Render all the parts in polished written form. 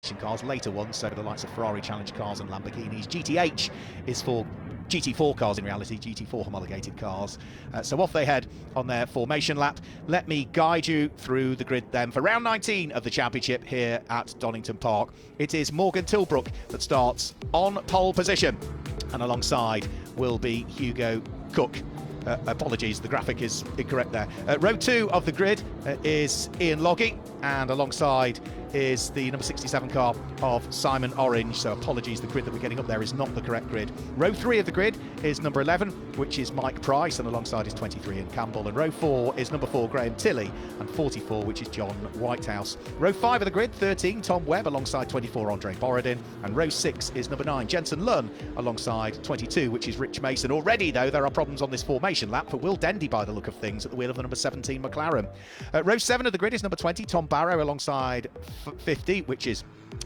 cars, later ones, so the likes of Ferrari Challenge cars and Lamborghinis. GTH is for GT4 cars in reality, GT4 homologated cars. So off they head on their formation lap. Let me guide you through the grid then for round 19 of the championship here at Donington Park. It is Morgan Tilbrook that starts on pole position, and alongside will be Hugo Cook. Apologies, the graphic is incorrect there. Row 2 of the grid is Ian Loggy, and alongside is the number 67 car of Simon Orange. So apologies, the grid that we're getting up there is not the correct grid. Row 3 of the grid is number 11, which is Mike Price, and alongside is 23 Ian Campbell. And row 4 is number 4 Graham Tilley, and 44, which is John Whitehouse. Row 5 of the grid, 13 Tom Webb alongside 24 Andre Borodin, and row 6 is number 9 Jensen Lunn alongside 22, which is Rich Mason. Already though there are problems on this formation lap for Will Dendy by the look of things at the wheel of the number 17 McLaren. Row 7 of the grid is number 20 Tom Barrow alongside 50, which is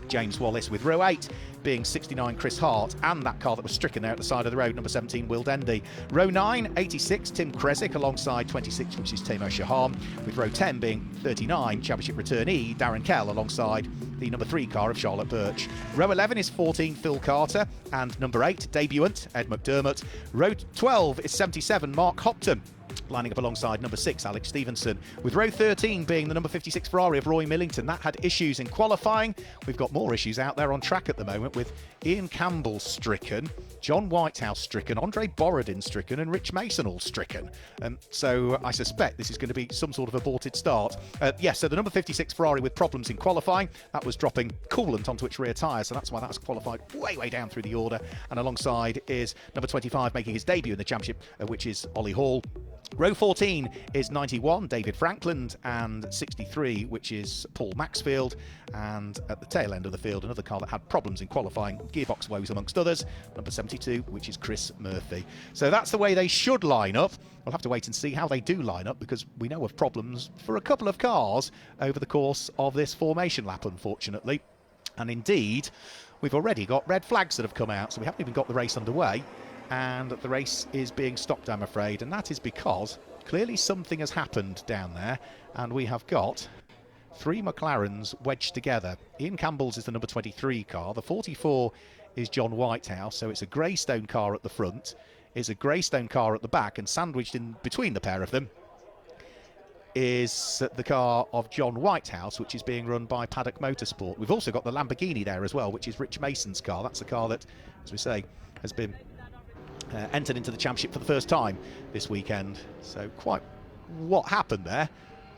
James Wallace, with row 8 being 69 Chris Hart and that car that was stricken there at the side of the road, number 17 Will Dendy. Row 9, 86 Tim Kresick alongside 26, which is Timo Shaham, with row 10 being 39 championship returnee Darren Kell alongside the number 3 car of Charlotte Birch. Row 11 is 14 Phil Carter and number 8 debutant Ed McDermott. Row 12 is 77 Mark Hopton, lining up alongside number 6 Alex Stevenson, with row 13 being the number 56 Ferrari of Roy Millington. That had issues in qualifying. We've got more issues out there on track at the moment, with Ian Campbell stricken, John Whitehouse stricken, Andre Borodin stricken, and Rich Mason all stricken. So I suspect this is going to be some sort of aborted start. Yes, so the number 56 Ferrari with problems in qualifying, that was dropping coolant onto its rear tyre, so that's why that's qualified way down through the order. And alongside is number 25 making his debut in the championship, which is Ollie Hall. Row 14 is 91 David Frankland, and 63, which is Paul Maxfield. And at the tail end of the field, another car that had problems in qualifying, gearbox woes amongst others, number 72, which is Chris Murphy. So that's the way they should line up. We'll have to wait and see how they do line up, because we know of problems for a couple of cars over the course of this formation lap, unfortunately. And indeed, we've already got red flags that have come out, so we haven't even got the race underway. And the race is being stopped, I'm afraid, and that is because clearly something has happened down there, and we have got 3 McLarens wedged together. Ian Campbell's is the number 23 car, the 44 is John Whitehouse, so it's a Greystone car at the front, is a Greystone car at the back, and sandwiched in between the pair of them is the car of John Whitehouse, which is being run by Paddock Motorsport. We've also got the Lamborghini there as well, which is Rich Mason's car. That's a car that, as we say, has been entered into the championship for the first time this weekend. So quite what happened there,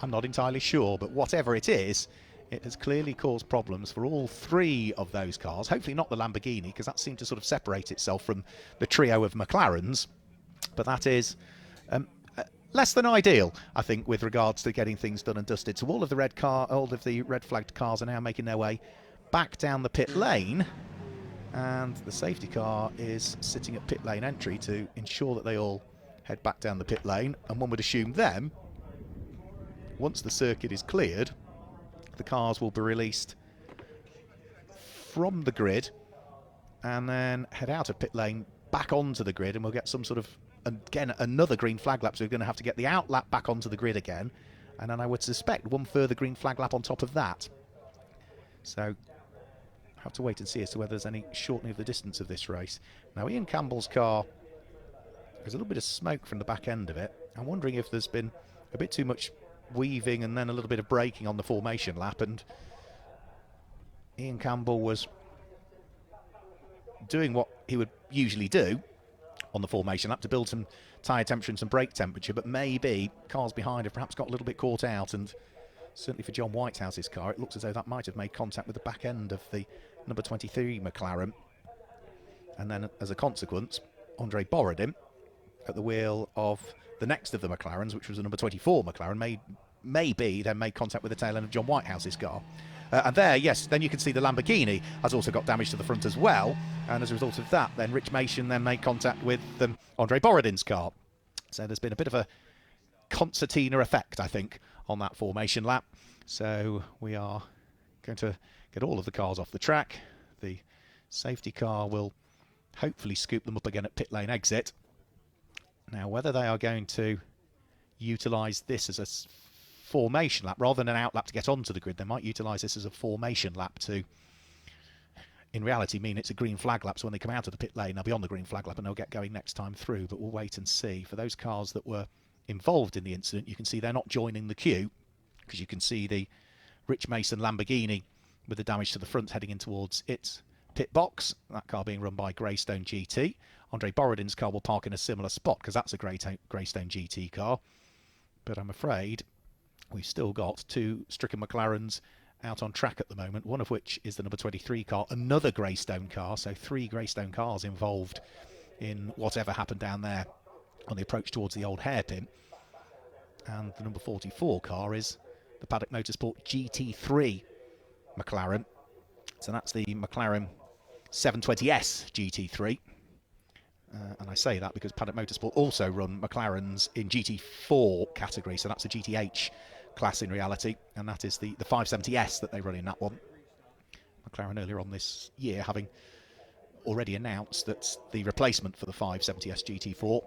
I'm not entirely sure, but whatever it is, it has clearly caused problems for all 3 of those cars. Hopefully not the Lamborghini, because that seemed to sort of separate itself from the trio of McLarens, but that is less than ideal, I think, with regards to getting things done and dusted. So all of the red flagged cars are now making their way back down the pit lane, and the safety car is sitting at pit lane entry to ensure that they all head back down the pit lane. And one would assume then, once the circuit is cleared, the cars will be released from the grid and then head out of pit lane back onto the grid, and we'll get some sort of, again, another green flag lap. So we're going to have to get the out lap back onto the grid again, and then I would suspect one further green flag lap on top of that. So have to wait and see as to whether there's any shortening of the distance of this race. Now, Ian Campbell's car, there's a little bit of smoke from the back end of it. I'm wondering if there's been a bit too much weaving and then a little bit of braking on the formation lap, and Ian Campbell was doing what he would usually do on the formation lap to build some tyre temperature and some brake temperature, but maybe cars behind have perhaps got a little bit caught out, and certainly for John Whitehouse's car, it looks as though that might have made contact with the back end of the number 23 McLaren. And then, as a consequence, Andre Borodin at the wheel of the next of the McLarens, which was the number 24 McLaren, maybe then made contact with the tail end of John Whitehouse's car. And there, yes, then you can see the Lamborghini has also got damage to the front as well. And as a result of that, then Rich Mason then made contact with Andre Borodin's car. So there's been a bit of a concertina effect, I think, on that formation lap. So we are going to get all of the cars off the track. The safety car will hopefully scoop them up again at pit lane exit. Now, whether they are going to utilise this as a formation lap rather than an out lap to get onto the grid, they might utilise this as a formation lap to in reality mean it's a green flag lap. So when they come out of the pit lane, they'll be on the green flag lap and they'll get going next time through. But we'll wait and see. For those cars that were involved in the incident, you can see they're not joining the queue, because you can see the Rich Mason Lamborghini with the damage to the front heading in towards its pit box. That car being run by Greystone GT. Andre Borodin's car will park in a similar spot because that's a Greystone GT car. But I'm afraid we've still got two stricken McLarens out on track at the moment, one of which is the number 23 car, another Greystone car. So 3 Greystone cars involved in whatever happened down there on the approach towards the old hairpin. And the number 44 car is the Paddock Motorsport GT3 McLaren. So that's the McLaren 720S GT3. And I say that because Paddock Motorsport also run McLarens in GT4 category. So that's a GTH class in reality. And that is the 570S that they run in that one. McLaren earlier on this year having already announced that the replacement for the 570S GT4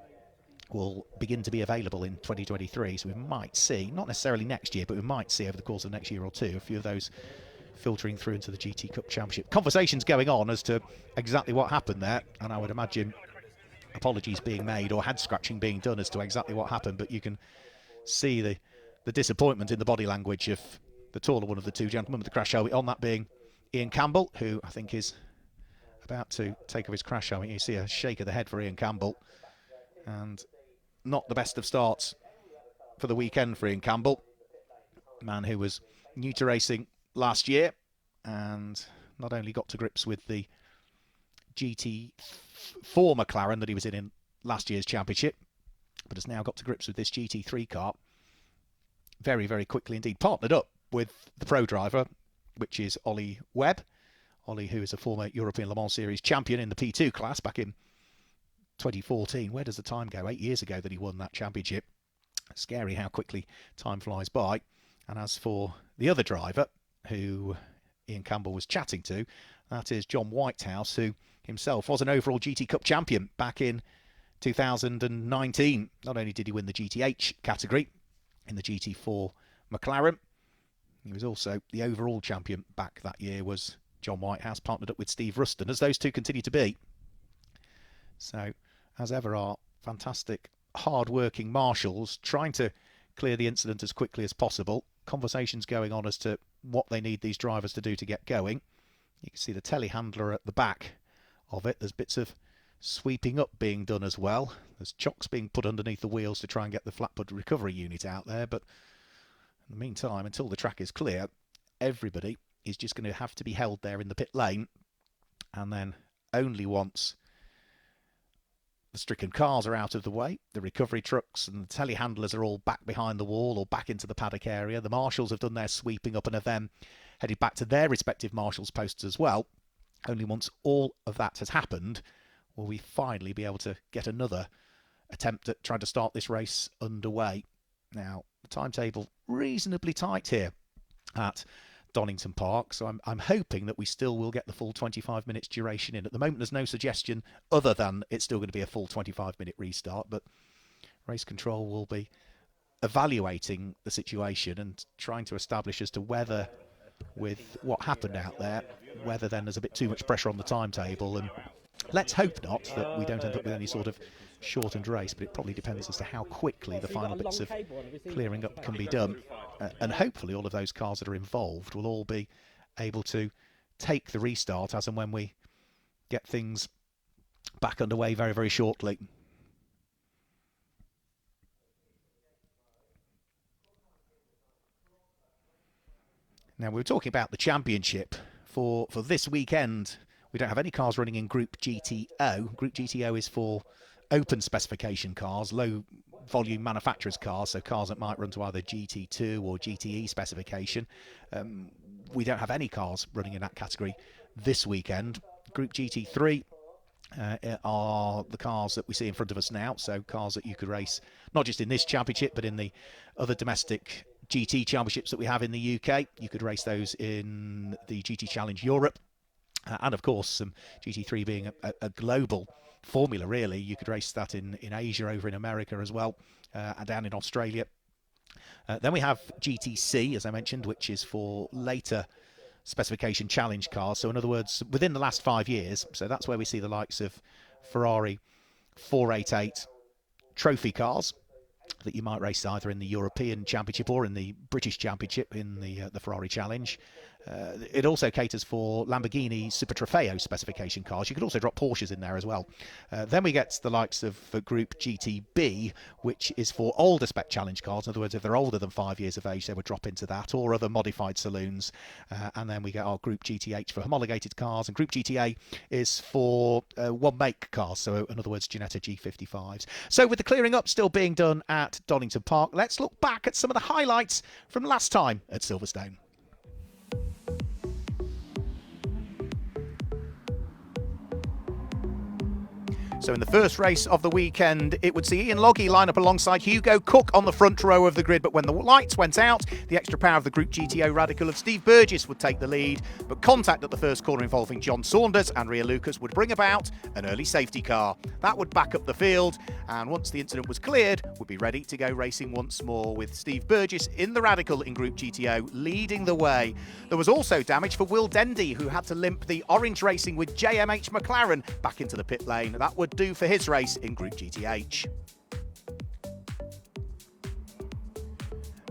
will begin to be available in 2023. So we might see, not necessarily next year, but we might see over the course of the next year or two, a few of those filtering through into the GT Cup Championship. Conversations going on as to exactly what happened there, and I would imagine apologies being made or head scratching being done as to exactly what happened, but you can see the disappointment in the body language of the taller one of the two gentlemen with the crash helmet on, that being Ian Campbell, who I think is about to take off his crash helmet. You see a shake of the head for Ian Campbell, and not the best of starts for the weekend for Ian Campbell, a man who was new to racing last year and not only got to grips with the GT4 McLaren that he was in last year's championship, but has now got to grips with this GT3 car very, very quickly indeed. Partnered up with the pro driver, which is Ollie Webb. Ollie, who is a former European Le Mans Series champion in the P2 class back in 2014. Where does the time go? 8 years ago that he won that championship. Scary how quickly time flies by. And as for the other driver who Ian Campbell was chatting to, that is John Whitehouse, who himself was an overall GT Cup champion back in 2019. Not only did he win the GTH category in the GT4 McLaren, he was also the overall champion back that year, was John Whitehouse, partnered up with Steve Ruston, as those two continue to be. So, as ever, our fantastic, hard-working marshals trying to clear the incident as quickly as possible. Conversations going on as to what they need these drivers to do to get going. You can see the telehandler at the back of it. There's bits of sweeping up being done as well. There's chocks being put underneath the wheels to try and get the flatbed recovery unit out there. But in the meantime, until the track is clear, everybody is just going to have to be held there in the pit lane. And then only once the stricken cars are out of the way, the recovery trucks and the telehandlers are all back behind the wall or back into the paddock area. The marshals have done their sweeping up and have then headed back to their respective marshals' posts as well. Only once all of that has happened will we finally be able to get another attempt at trying to start this race underway. Now, the timetable reasonably tight here at Donington Park, so I'm hoping that we still will get the full 25 minutes duration in. At the moment, there's no suggestion other than it's still going to be a full 25-minute restart, but race control will be evaluating the situation and trying to establish as to whether, with what happened out there, whether then there's a bit too much pressure on the timetable. And let's hope not, that we don't end up with any sort of shortened race, but it probably depends as to how quickly the final bits of clearing up can be done. And hopefully all of those cars that are involved will all be able to take the restart as and when we get things back underway very, very shortly. Now, we were talking about the championship. For this weekend, we don't have any cars running in Group GTO. Group GTO is for open specification cars, low volume manufacturers cars, so cars that might run to either GT2 or GTE specification. We don't have any cars running in that category this weekend. Group GT3 are the cars that we see in front of us now, so cars that you could race not just in this championship but in the other domestic GT championships that we have in the UK. You could race those in the GT Challenge Europe, and of course GT3 being a global formula, really, you could race that in Asia, over in America as well, and down in Australia. Then we have GTC, as I mentioned, which is for later specification challenge cars. So in other words, within the last 5 years. So that's where we see the likes of Ferrari 488 trophy cars that you might race either in the European Championship or in the British Championship in the Ferrari Challenge. It also caters for Lamborghini Super Trofeo specification cars. You could also drop Porsches in there as well. Then we get the likes of Group GTB, which is for older spec challenge cars. In other words, if they're older than 5 years of age, they would drop into that, or other modified saloons. And then we get our Group GTH for homologated cars, and Group GTA is for one make cars. So in other words, Ginetta G55s. So with the clearing up still being done at Donington Park, let's look back at some of the highlights from last time at Silverstone. So in the first race of the weekend, it would see Ian Loggy line up alongside Hugo Cook on the front row of the grid. But when the lights went out, the extra power of the Group GTO Radical of Steve Burgess would take the lead. But contact at the first corner involving John Saunders and Ria Lucas would bring about an early safety car. That would back up the field. And once the incident was cleared, would be ready to go racing once more, with Steve Burgess in the Radical in Group GTO leading the way. There was also damage for Will Dendy, who had to limp the Orange Racing with JMH McLaren back into the pit lane. That would do for his race in Group GTH.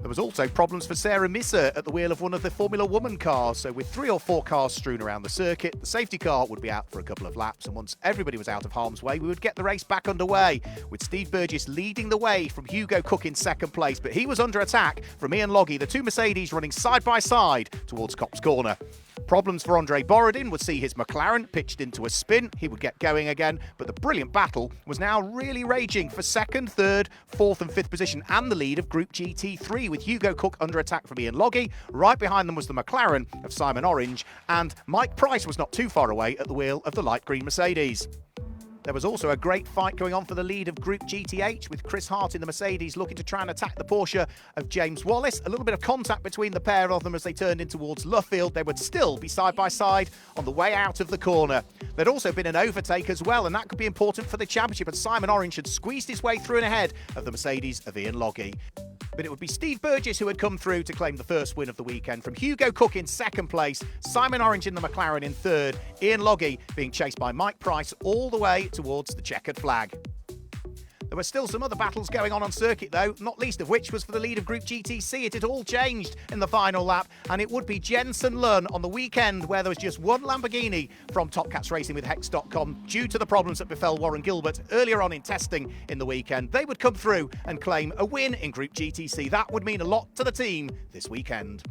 There was also problems for Sarah Misser at the wheel of one of the Formula Woman cars. So with 3 or 4 cars strewn around the circuit, the safety car would be out for a couple of laps, and once everybody was out of harm's way, we would get the race back underway, with Steve Burgess leading the way from Hugo Cook in second place. But he was under attack from Ian Loggy, the two Mercedes running side by side towards Copse Corner. Problems for Andre Borodin would see his McLaren pitched into a spin. He would get going again, but the brilliant battle was now really raging for second, third, fourth and fifth position and the lead of Group GT3, with Hugo Cook under attack from Ian Loggy. Right behind them was the McLaren of Simon Orange, and Mike Price was not too far away at the wheel of the light green Mercedes. There was also a great fight going on for the lead of Group GTH, with Chris Hart in the Mercedes looking to try and attack the Porsche of James Wallace. A little bit of contact between the pair of them as they turned in towards Luffield. They would still be side by side on the way out of the corner. There'd also been an overtake as well, and that could be important for the championship, as Simon Orange had squeezed his way through and ahead of the Mercedes of Ian Loggy. But it would be Steve Burgess who had come through to claim the first win of the weekend, from Hugo Cook in second place, Simon Orange in the McLaren in third, Ian Loggy being chased by Mike Price all the way towards the checkered flag. There were still some other battles going on circuit though, not least of which was for the lead of Group GTC. It had all changed in the final lap, and it would be Jensen Lunn on the weekend, where there was just one Lamborghini from Top Cats Racing with Hex.com due to the problems that befell Warren Gilbert earlier on in testing in the weekend. They would come through and claim a win in Group GTC. That would mean a lot to the team this weekend.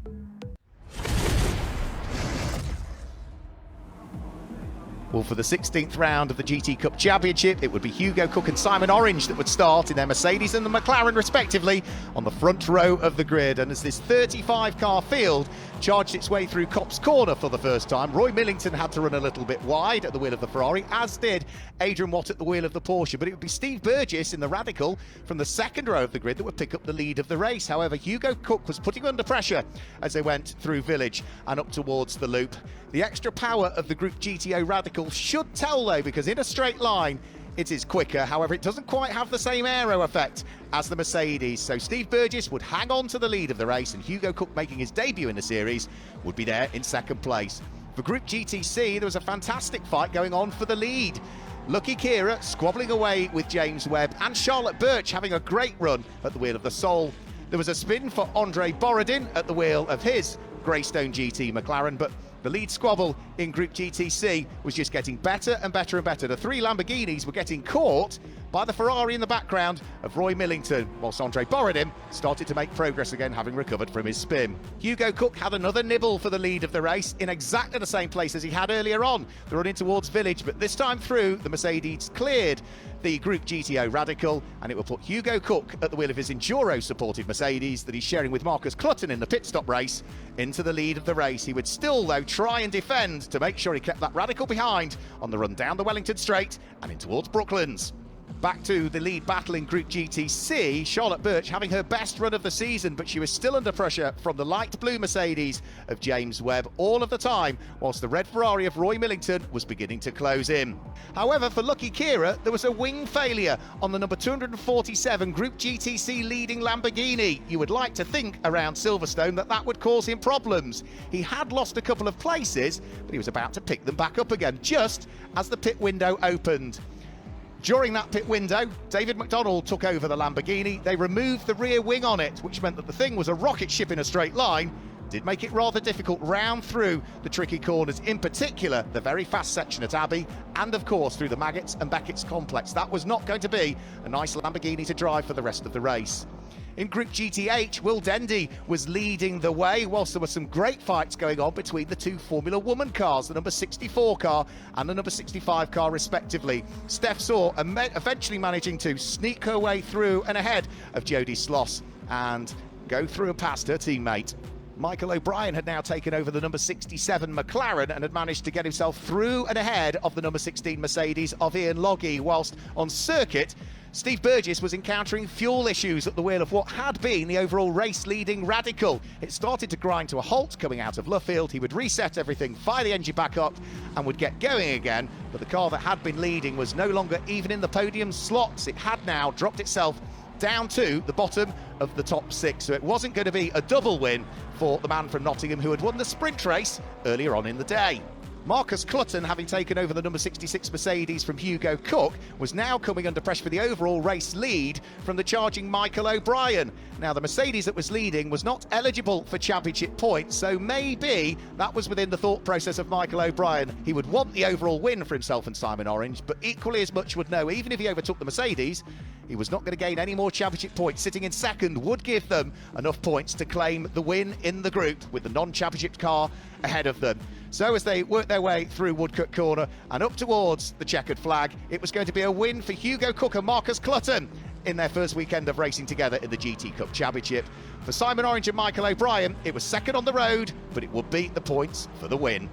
Well, for the 16th round of the GT Cup Championship, it would be Hugo Cook and Simon Orange that would start in their Mercedes and the McLaren, respectively, on the front row of the grid. And as this 35-car field charged its way through Copse Corner for the first time, Roy Millington had to run a little bit wide at the wheel of the Ferrari, as did Adrian Watt at the wheel of the Porsche. But it would be Steve Burgess in the Radical from the second row of the grid that would pick up the lead of the race. However, Hugo Cook was putting under pressure as they went through Village and up towards the loop. The extra power of the Group GTO Radical should tell though, because in a straight line it is quicker. However, it doesn't quite have the same aero effect as the Mercedes. So Steve Burgess would hang on to the lead of the race, and Hugo Cook, making his debut in the series, would be there in second place. For Group GTC, there was a fantastic fight going on for the lead. Lucky Kira squabbling away with James Webb, and Charlotte Birch having a great run at the wheel of the Soul. There was a spin for Andre Borodin at the wheel of his Greystone GT McLaren, but the lead squabble in Group GTC was just getting better and better and better. The 3 Lamborghinis were getting caught by the Ferrari in the background of Roy Millington, whilst Andre Borodin started to make progress again, having recovered from his spin. Hugo Cook had another nibble for the lead of the race in exactly the same place as he had earlier on, the run in towards Village, but this time through, the Mercedes cleared the Group GTO Radical, and it will put Hugo Cook at the wheel of his Enduro-supported Mercedes that he's sharing with Marcus Clutton in the pit stop race into the lead of the race. He would still, though, try and defend to make sure he kept that Radical behind on the run down the Wellington Straight and in towards Brooklands. Back to the lead battle in Group GTC, Charlotte Birch having her best run of the season, but she was still under pressure from the light blue Mercedes of James Webb all of the time, whilst the red Ferrari of Roy Millington was beginning to close in. However, for Lucky Kira, there was a wing failure on the number 247 Group GTC leading Lamborghini. You would like to think around Silverstone that would cause him problems. He had lost a couple of places, but he was about to pick them back up again, just as the pit window opened. During that pit window, David McDonald took over the Lamborghini. They removed the rear wing on it, which meant that the thing was a rocket ship in a straight line. Did make it rather difficult round through the tricky corners, in particular the very fast section at Abbey, and of course through the Maggots and Beckett's complex. That was not going to be a nice Lamborghini to drive for the rest of the race. In Group GTH, Will Dendy was leading the way, whilst there were some great fights going on between the two Formula Woman cars, the number 64 car and the number 65 car respectively. Steph Saw eventually managing to sneak her way through and ahead of Jodie Sloss and go through and past her teammate. Michael O'Brien had now taken over the number 67 McLaren and had managed to get himself through and ahead of the number 16 Mercedes of Ian Logie, whilst on circuit, Steve Burgess was encountering fuel issues at the wheel of what had been the overall race-leading Radical. It started to grind to a halt coming out of Luffield. He would reset everything, fire the engine back up and would get going again, but the car that had been leading was no longer even in the podium slots. It had now dropped itself down to the bottom of the top six, so it wasn't going to be a double win for the man from Nottingham who had won the sprint race earlier on in the day. Marcus Clutton, having taken over the number 66 Mercedes from Hugo Cook, was now coming under pressure for the overall race lead from the charging Michael O'Brien. Now, the Mercedes that was leading was not eligible for championship points, so maybe that was within the thought process of Michael O'Brien. He would want the overall win for himself and Simon Orange, but equally as much would know, even if he overtook the Mercedes, he was not going to gain any more championship points. Sitting in second would give them enough points to claim the win in the group with the non-championship car ahead of them. So as they worked their way through Woodcut Corner and up towards the checkered flag, it was going to be a win for Hugo Cook and Marcus Clutton in their first weekend of racing together in the GT Cup Championship. For Simon Orange and Michael O'Brien, it was second on the road, but it would beat the points for the win.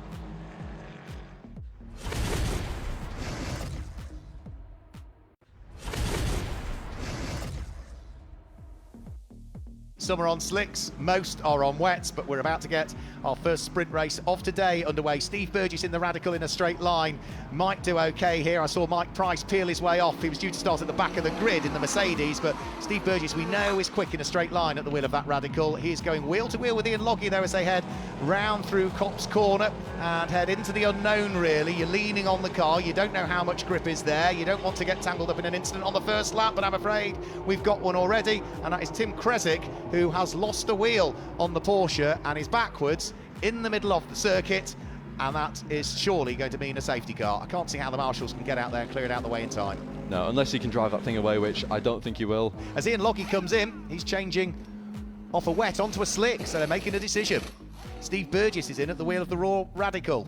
Some are on slicks, most are on wets, but we're about to get our first sprint race of today underway. Steve Burgess in the Radical in a straight line might do okay here. I saw Mike Price peel his way off. He was due to start at the back of the grid in the Mercedes, but Steve Burgess, we know, is quick in a straight line at the wheel of that Radical. He's going wheel to wheel with Ian Logie there as they head round through Copse Corner and head into the unknown, really. You're leaning on the car, you don't know how much grip is there, you don't want to get tangled up in an incident on the first lap, but I'm afraid we've got one already, and that is Tim Kresick, who has lost a wheel on the Porsche and is backwards in the middle of the circuit, and that is surely going to mean a safety car. I can't see how the marshals can get out there and clear it out of the way in time. No, unless he can drive that thing away, which I don't think he will. As Ian Logie comes in, he's changing off a wet onto a slick, so they're making a decision. Steve Burgess is in at the wheel of the Raw Radical.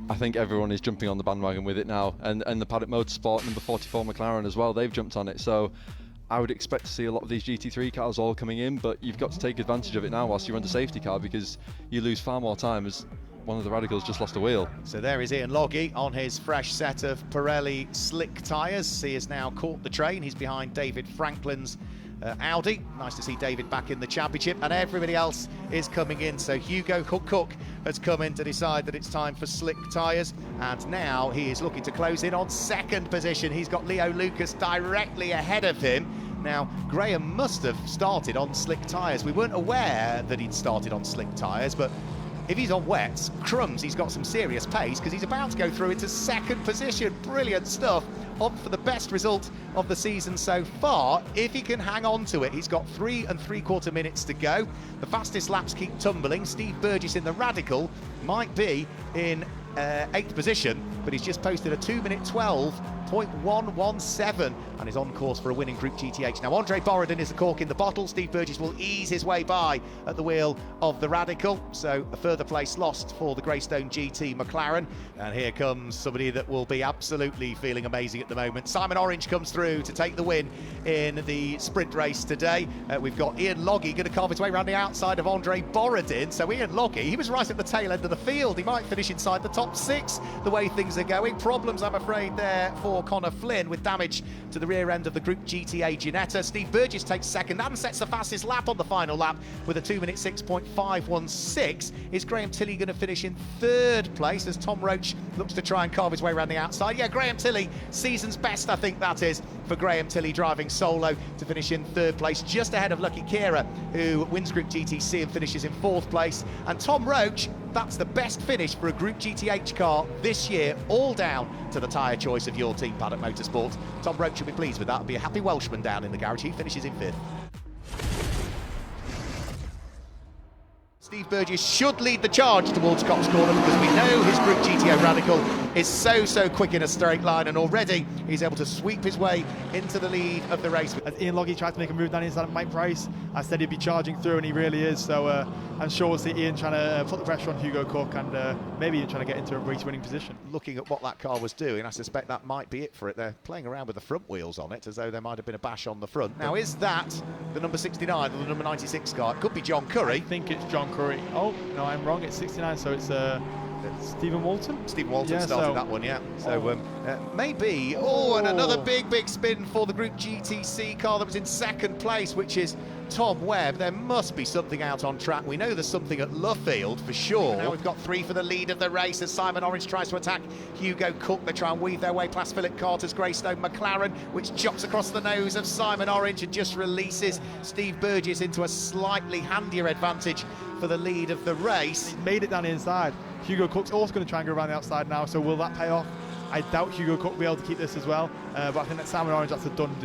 I think everyone is jumping on the bandwagon with it now, and the Paddock Motorsport number 44 McLaren as well, they've jumped on it, so I would expect to see a lot of these GT3 cars all coming in, but you've got to take advantage of it now whilst you're on the safety car, because you lose far more time as one of the Radicals just lost a wheel. So there is Ian Logie on his fresh set of Pirelli slick tyres. He has now caught the train. He's behind David Franklin's Audi. Nice to see David back in the championship, and everybody else is coming in. So Hugo Cook has come in to decide that it's time for slick tyres, and now he is looking to close in on second position. He's got Leo Lucas directly ahead of him. Now, Graham must have started on slick tyres. We weren't aware that he'd started on slick tyres, but if he's on wets, crumbs, he's got some serious pace because he's about to go through into second position. Brilliant stuff. On for the best result of the season so far, if he can hang on to it. He's got 3 3/4 minutes to go. The fastest laps keep tumbling. Steve Burgess in the Radical might be in 8th position, but he's just posted a 2-minute 12.117 and is on course for a winning Group GTH. Now, Andre Borodin is the cork in the bottle. Steve Burgess will ease his way by at the wheel of the Radical, so a further place lost for the Greystone GT McLaren. And here comes somebody that will be absolutely feeling amazing at the moment. Simon Orange comes through to take the win in the sprint race today. We've got Ian Logie going to carve his way around the outside of Andre Borodin. So Ian Logie, he was right at the tail end of the field. He might finish inside the top 6 the way things are going. Problems, I'm afraid, there for for Connor Flynn with damage to the rear end of the Group GTA Ginetta. Steve Burgess takes second and sets the fastest lap on the final lap with a 2 minute 6.516. Is Graham Tilley going to finish in third place as Tom Roach looks to try and carve his way around the outside? Yeah, Graham Tilley, season's best, I think that is, for Graham Tilley driving solo to finish in third place, just ahead of Lucky Kira, who wins Group GTC and finishes in fourth place. And Tom Roach, that's the best finish for a Group GTH car this year, all down to the tyre choice of your team, Paddock Motorsport. Tom Roach will be pleased with that. Will be a happy Welshman down in the garage. He finishes in fifth. Steve Burgess should lead the charge towards Cops Corner because we know his Group GTO Radical is so quick in a straight line, and already he's able to sweep his way into the lead of the race. As Ian Logie tried to make a move down inside of Mike Price, I said he'd be charging through, and he really is. So I'm sure we'll see Ian trying to put the pressure on Hugo Cook and maybe even trying to get into a race-winning position. Looking at what that car was doing, I suspect that might be it for it. They're playing around with the front wheels on it as though there might have been a bash on the front. Now, is that the number 69 or the number 96 car? It could be John Curry. I think it's John Curry. Oh, no, I'm wrong. It's 69, so it's Stephen Walton? Stephen Walton started that one, yeah. So maybe. Oh, and another big spin for the Group GTC car that was in second place, which is Tom Webb. There must be something out on track. We know there's something at Luffield for sure. Now we've got three for the lead of the race as Simon Orange tries to attack Hugo Cook. They try and weave their way past Philip Carter's Greystone McLaren, which chops across the nose of Simon Orange and just releases Steve Burgess into a slightly handier advantage for the lead of the race. He's made it down the inside. Hugo Cook's also going to try and go around the outside now, so will that pay off? I doubt Hugo Cook will be able to keep this as well, but I think that Simon Orange, that's a done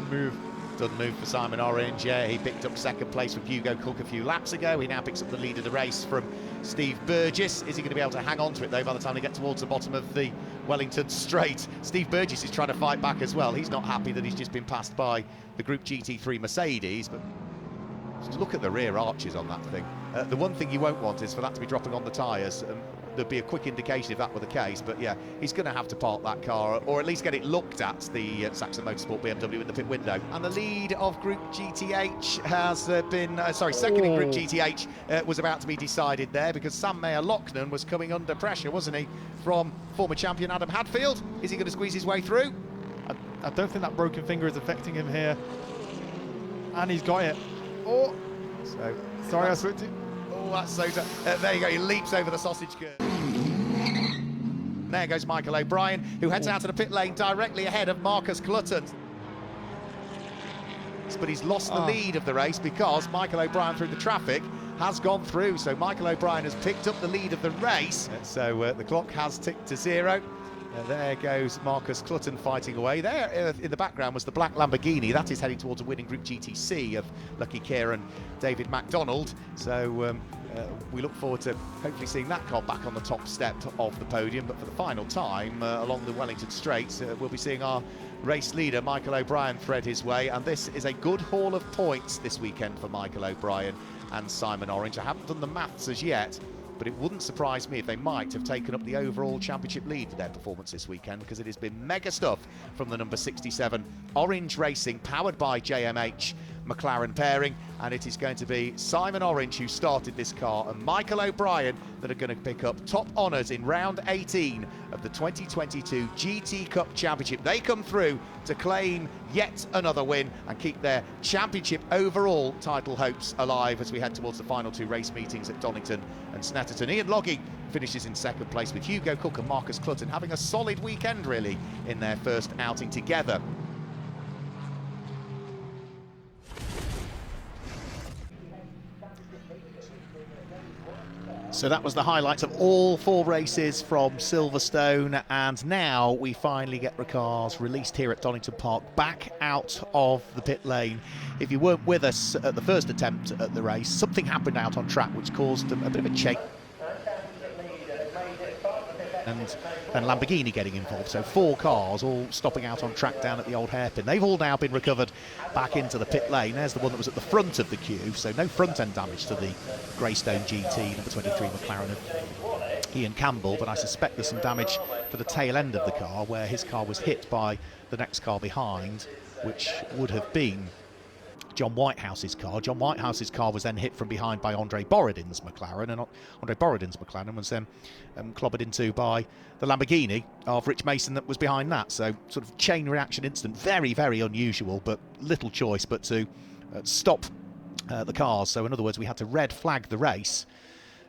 move. Done move for Simon Orange, yeah. He picked up second place from Hugo Cook a few laps ago. He now picks up the lead of the race from Steve Burgess. Is he going to be able to hang on to it, though, by the time they get towards the bottom of the Wellington Straight? Steve Burgess is trying to fight back as well. He's not happy that he's just been passed by the Group GT3 Mercedes, but just look at the rear arches on that thing. The one thing you won't want is for that to be dropping on the tyres. There'd be a quick indication if that were the case, but yeah, he's going to have to park that car, or at least get it looked at, the Saxon Motorsport BMW in the pit window. And the lead of Group GTH has been, second in Group GTH was about to be decided there, because Sam Mayer-Lochnan was coming under pressure, wasn't he, from former champion Adam Hadfield. Is he going to squeeze his way through? I don't think that broken finger is affecting him here. And he's got it. Oh, sorry, I switched it. Oh, that's so... there you go, he leaps over the sausage curve. There goes Michael O'Brien, who heads out of the pit lane directly ahead of Marcus Clutton. But he's lost the lead of the race because Michael O'Brien, through the traffic, has gone through. So Michael O'Brien has picked up the lead of the race. So the clock has ticked to 0. There goes Marcus Clutton fighting away. There in the background was the black Lamborghini. That is heading towards a winning Group GTC of Lucky Keir and David MacDonald. So we look forward to hopefully seeing that car back on the top step of the podium. But for the final time along the Wellington Straight, we'll be seeing our race leader Michael O'Brien thread his way. And this is a good haul of points this weekend for Michael O'Brien and Simon Orange. I haven't done the maths as yet, but it wouldn't surprise me if they might have taken up the overall championship lead with their performance this weekend, because it has been mega stuff from the number 67 Orange Racing, powered by JMH McLaren pairing, and it is going to be Simon Orange, who started this car, and Michael O'Brien that are going to pick up top honours in round 18 of the 2022 GT Cup Championship. They come through to claim yet another win and keep their championship overall title hopes alive as we head towards the final two race meetings at Donington and Snetterton. Ian Logie finishes in second place, with Hugo Cook and Marcus Clutton having a solid weekend really in their first outing together. So that was the highlights of all 4 races from Silverstone, and now we finally get the cars released here at Donington Park back out of the pit lane. If you weren't with us at the first attempt at the race, something happened out on track which caused a bit of a change. And Lamborghini getting involved, so 4 cars all stopping out on track down at the old hairpin. They've all now been recovered back into the pit lane. There's the one that was at the front of the queue, so no front end damage to the Greystone GT number 23 McLaren of Ian Campbell, but I suspect there's some damage for the tail end of the car, where his car was hit by the next car behind, which would have been John Whitehouse's car. John Whitehouse's car was then hit from behind by Andre Borodin's McLaren, and Andre Borodin's McLaren was then clobbered into by the Lamborghini of Rich Mason that was behind that. So sort of chain reaction incident, very, very unusual, but little choice but to stop the cars. So in other words, we had to red flag the race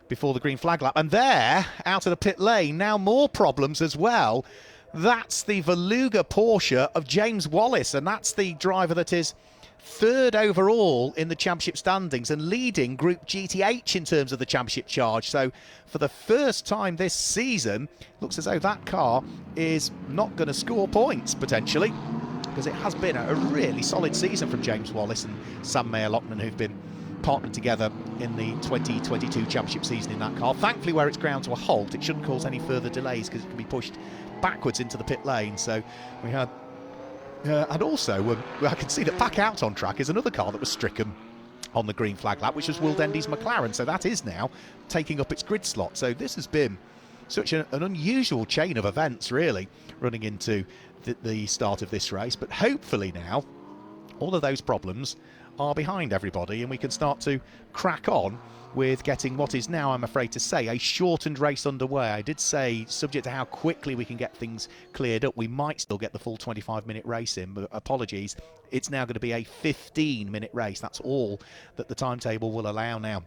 before the green flag lap. And there, out of the pit lane, now more problems as well. That's the Veluga Porsche of James Wallace, and that's the driver that is third overall in the championship standings and leading Group GTH in terms of the championship charge. So for the first time this season, looks as though that car is not going to score points potentially, because it has been a really solid season from James Wallace and Sam Mayer-Lochnan, who've been partnered together in the 2022 championship season in that car. Thankfully, where it's ground to a halt, it shouldn't cause any further delays because it can be pushed backwards into the pit lane. So we had and also I can see that back out on track is another car that was stricken on the green flag lap, which was Will Dendy's McLaren. So that is now taking up its grid slot. So this has been such an unusual chain of events, really, running into the start of this race. But hopefully now all of those problems are behind everybody and we can start to crack on with getting what is now, I'm afraid to say, a shortened race underway. I did say, subject to how quickly we can get things cleared up, we might still get the full 25-minute race in, but apologies, it's now going to be a 15-minute race. That's all that the timetable will allow now,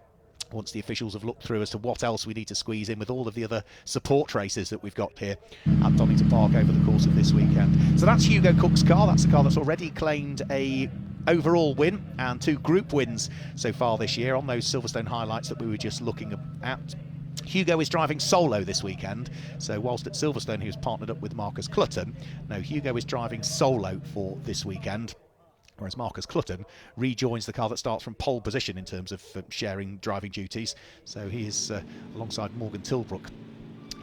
once the officials have looked through as to what else we need to squeeze in with all of the other support races that we've got here at Donington Park over the course of this weekend. So that's Hugo Cook's car. That's the car that's already claimed a overall win and 2 group wins so far this year on those Silverstone highlights that we were just looking at. Hugo is driving solo this weekend, so whilst at Silverstone he was partnered up with Marcus Clutton, no, Hugo is driving solo for this weekend, whereas Marcus Clutton rejoins the car that starts from pole position in terms of sharing driving duties. So he is alongside Morgan Tilbrook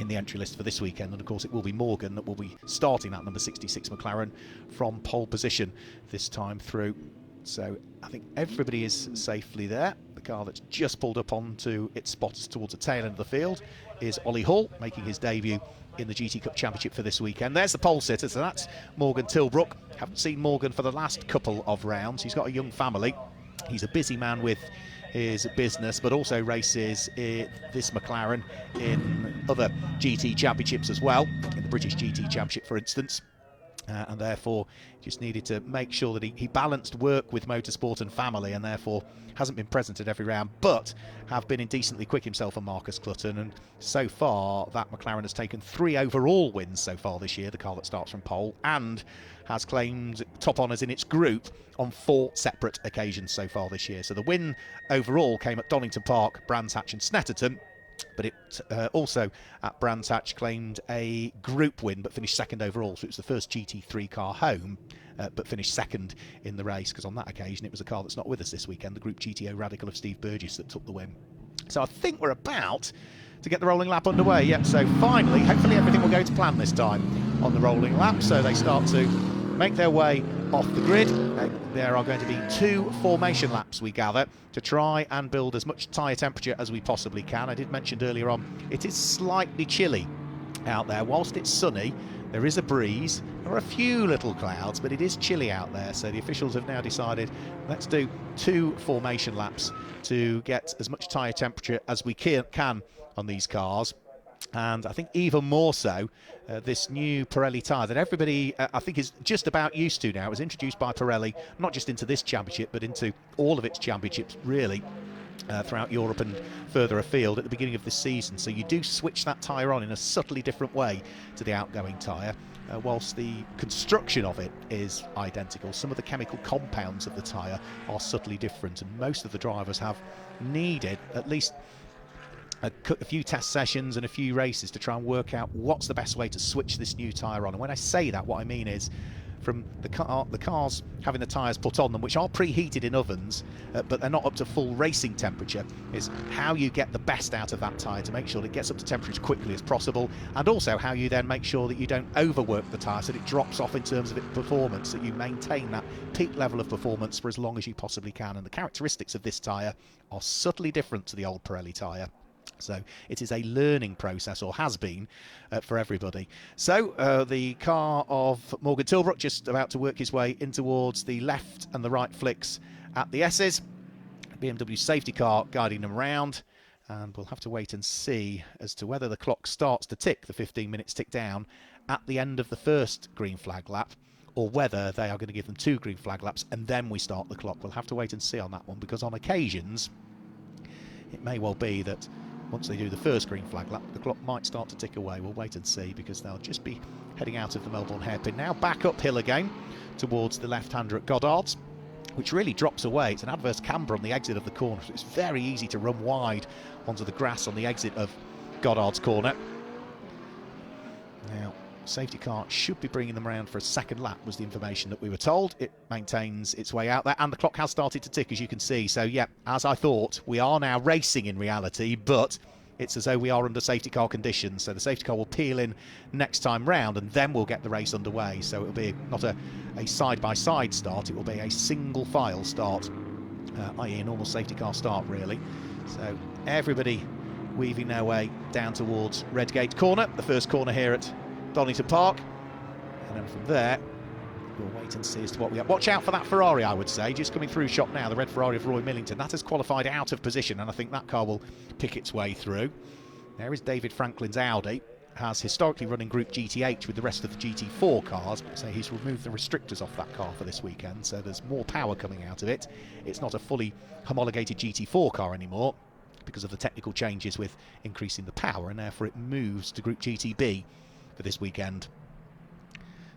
in the entry list for this weekend, and of course it will be Morgan that will be starting that number 66 McLaren from pole position this time through. So I think everybody is safely there. The car that's just pulled up onto its spots towards the tail end of the field is Ollie Hall, making his debut in the GT Cup Championship for this weekend. There's the pole sitter, so that's Morgan Tilbrook. Haven't seen Morgan for the last couple of rounds. He's got a young family. He's a busy man with his business, but also races this McLaren in other GT championships as well, in the British GT Championship for instance, and therefore just needed to make sure that he balanced work with motorsport and family, and therefore hasn't been present at every round, but have been indecently quick himself and Marcus Clutton, and so far that McLaren has taken 3 overall wins so far this year, the car that starts from pole, and has claimed top honours in its group on 4 separate occasions so far this year. So the win overall came at Donington Park, Brands Hatch and Snetterton, but it also at Brands Hatch claimed a group win but finished second overall, so it was the first GT3 car home but finished second in the race, because on that occasion it was a car that's not with us this weekend, the Group GTO Radical of Steve Burgess, that took the win. So I think we're about to get the rolling lap underway. Yep, so finally, hopefully everything will go to plan this time on the rolling lap, so they start to make their way off the grid. There are going to be 2 formation laps, we gather, to try and build as much tyre temperature as we possibly can. I did mention earlier on, it is slightly chilly out there. Whilst it's sunny, there is a breeze, there are a few little clouds, but it is chilly out there. So the officials have now decided, let's do 2 formation laps to get as much tyre temperature as we can on these cars. And I think even more so, this new Pirelli tyre that everybody I think is just about used to now. It was introduced by Pirelli, not just into this championship, but into all of its championships, really, throughout Europe and further afield at the beginning of this season. So you do switch that tyre on in a subtly different way to the outgoing tyre, whilst the construction of it is identical. Some of the chemical compounds of the tyre are subtly different, and most of the drivers have needed at least a few test sessions and a few races to try and work out what's the best way to switch this new tyre on. And when I say that, what I mean is, from the cars having the tyres put on them, which are preheated in ovens, but they're not up to full racing temperature, is how you get the best out of that tyre to make sure that it gets up to temperature as quickly as possible, and also how you then make sure that you don't overwork the tyre so that it drops off in terms of its performance, that you maintain that peak level of performance for as long as you possibly can. And the characteristics of this tyre are subtly different to the old Pirelli tyre. So it is a learning process, or has been, for everybody. So the car of Morgan Tilbrook just about to work his way in towards the left and the right flicks at the S's. BMW safety car guiding them round, and we'll have to wait and see as to whether the clock starts to tick, the 15 minutes tick down, at the end of the first green flag lap, or whether they are going to give them 2 green flag laps and then we start the clock. We'll have to wait and see on that one, because on occasions it may well be that once they do the first green flag lap, the clock might start to tick away. We'll wait and see, because they'll just be heading out of the Melbourne hairpin now, back uphill again towards the left-hander at Goddard's, which really drops away. It's an adverse camber on the exit of the corner, so it's very easy to run wide onto the grass on the exit of Goddard's corner. Now, safety car should be bringing them around for a second lap, was the information that we were told. It maintains its way out there, and the clock has started to tick, as you can see. So yeah, as I thought, we are now racing in reality, but it's as though we are under safety car conditions. So the safety car will peel in next time round, and then we'll get the race underway. So it'll be not a side-by-side start, it will be a single file start, i.e. a normal safety car start, really. So everybody weaving their way down towards Redgate Corner, the first corner here at Donington Park, and then from there we'll wait and see as to what we have. Watch out for that Ferrari, I would say, just coming through shot now, the red Ferrari of Roy Millington. That has qualified out of position, and I think that car will pick its way through. There is David Franklin's Audi, has historically run in Group GTH with the rest of the GT4 cars, so he's removed the restrictors off that car for this weekend, so there's more power coming out of it. It's not a fully homologated GT4 car anymore because of the technical changes with increasing the power, and therefore it moves to Group GTB for this weekend.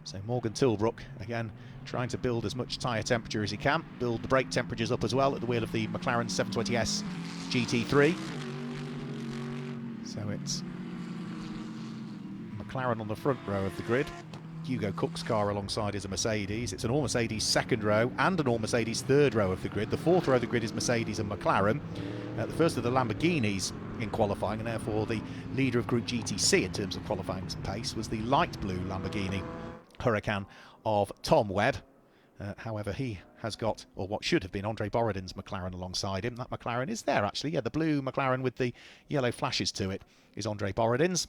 So Morgan Tilbrook, again, trying to build as much tyre temperature as he can, build the brake temperatures up as well at the wheel of the McLaren 720S GT3. So it's McLaren on the front row of the grid. Hugo Cook's car alongside is a Mercedes. It's an all Mercedes second row and an all Mercedes third row of the grid. The fourth row of the grid is Mercedes and McLaren. The first of the Lamborghinis in qualifying, and therefore the leader of Group GTC in terms of qualifying pace, was the light blue Lamborghini Huracan of Tom Webb. However, he has got, or what should have been, Andre Borodin's McLaren alongside him. That McLaren is there, actually. Yeah, the blue McLaren with the yellow flashes to it is Andre Borodin's.